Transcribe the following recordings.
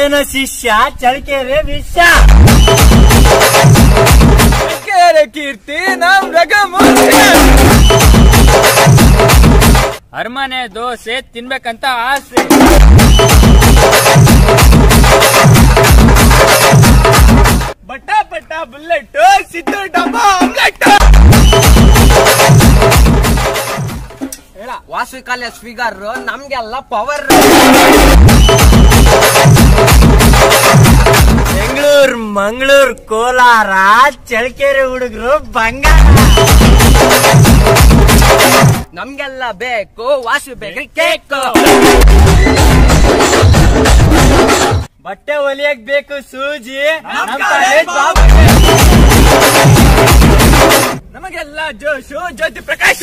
ಏನೋ ಶಿಷ್ಯ ಚಳಕೆರೆ ವಿಷ ಕೀರ್ತಿ ನಮ್ ರಗಮೂರ್ತಿ ಅರಮನೆ ದೋಸೆ ತಿನ್ಬೇಕಂತ ಆಸೆ ಬಟ್ಟ ಬಟ್ಟ ಬುಲ್ಲೆಟ್ ಸಿದ್ದು ಡಬ್ಬ ಆಮ್ಲೆಟ್ ವಾಸವಿ ಕಾಲೇಜ್ ಫಿಗರ್ ನಮ್ಗೆಲ್ಲ ಪವರ್ ಬೆಂಗಳೂರು ಮಂಗಳೂರು ಕೋಲಾರ ಚಳಕೆರೆ ಹುಡುಗರು ಬಂಗಾರ ನಮ್ಗೆಲ್ಲ ಬೇಕು ವಾಸವಿ ಬೇಕ್ರಿ ಕೇಕ್ ಬಟ್ಟೆ ಹೊಲಿಯಕ್ ಬೇಕು ಸೂಜಿ ನಮಗೆಲ್ಲ ಜೋಶು ಜ್ಯೋತಿ ಪ್ರಕಾಶ್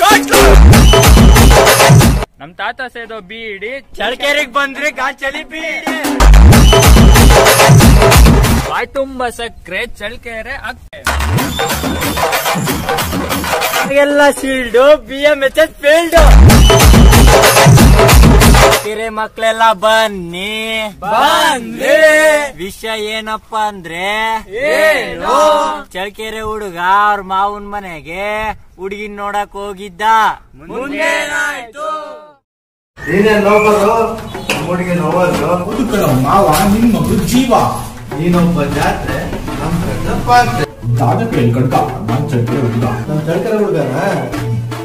ನಮ್ ತಾತ ಸೇದೋ ಬೀಡಿ ಚಳಕೆರೆಗ್ ಬಂದ್ರೆ ಗಾಂಚಲಿ ಬೀಡಿ ಬಾಯ್ ತುಂಬ ಸಕ್ರೆ ಚಳ್ಕೆರೆ ಅಕ್ಕೆ ಎಲ್ಲ ಶೀಲ್ಡು BMHS ಫೀಲ್ಡ್ ಹಿರೇ ಮಕ್ಳೆಲ್ಲ ಬನ್ನಿ ವಿಷಯ ಏನಪ್ಪ ಅಂದ್ರೆ ಚಳಕೆರೆ ಹುಡುಗ ಅವ್ರ ಮಾವನ್ ಮನೆಗೆ ಹುಡುಗಿನ್ ನೋಡಕ್ ಹೋಗಿದ್ದ ಮುಂದೇನಾಯ್ತು ನೀನೇನ್ ನೋಡ್ಬೋದು ಹುಡುಗಿ ನೋಡೋದು ಮಾವ ನಿನ್ ಮಗಳು ಜೀವ ನೀನೊಬ್ಬ ಜಾತ್ರೆ ನಮ್ ಪಾತ್ರೆ ದಾದ ಕೇಳಿ ಕಡ್ಕ ನಾನ್ ಚಳ್ಕೆರೆ ಹುಡುಗ ನಮ್ ಚಳಕೆರೆ ಹುಡುಗನ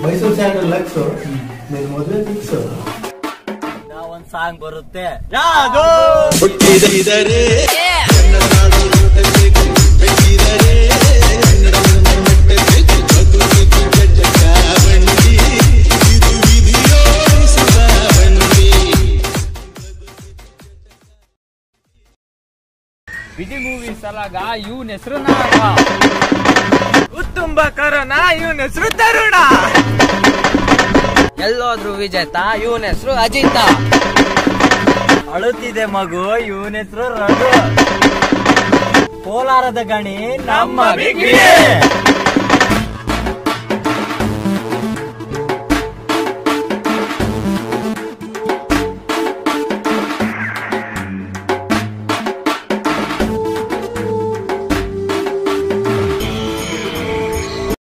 ಮೈಸೂರು ಸ್ಯಾಂಡಲ್ ಲಕ್ಸು ನಿನ್ ಮದ್ವೆ ಫಿಕ್ಸ್ ಒಂದ್ ಸಾಂಗ್ ಬರುತ್ತೆ ವಿಧಿ ಮೂವಿ ಸಲಾಗ ಇವನ್ ಹೆಸರು ನಾಗ ಉತ್ತುಂಬ ಕರೋನ ಇವನ್ ಹೆಸರು ತರುಣ ಎಲ್ಲೋದ್ರು ವಿಜೇತ ಇವನ ಹೆಸರು ಅಜಿತ ಅಳುತ್ತಿದೆ ಮಗು ಇವನ ಹೆಸರು ರಘು ಕೋಲಾರದ ಗಣಿ ನಮ್ಮ ಬಿಗಿ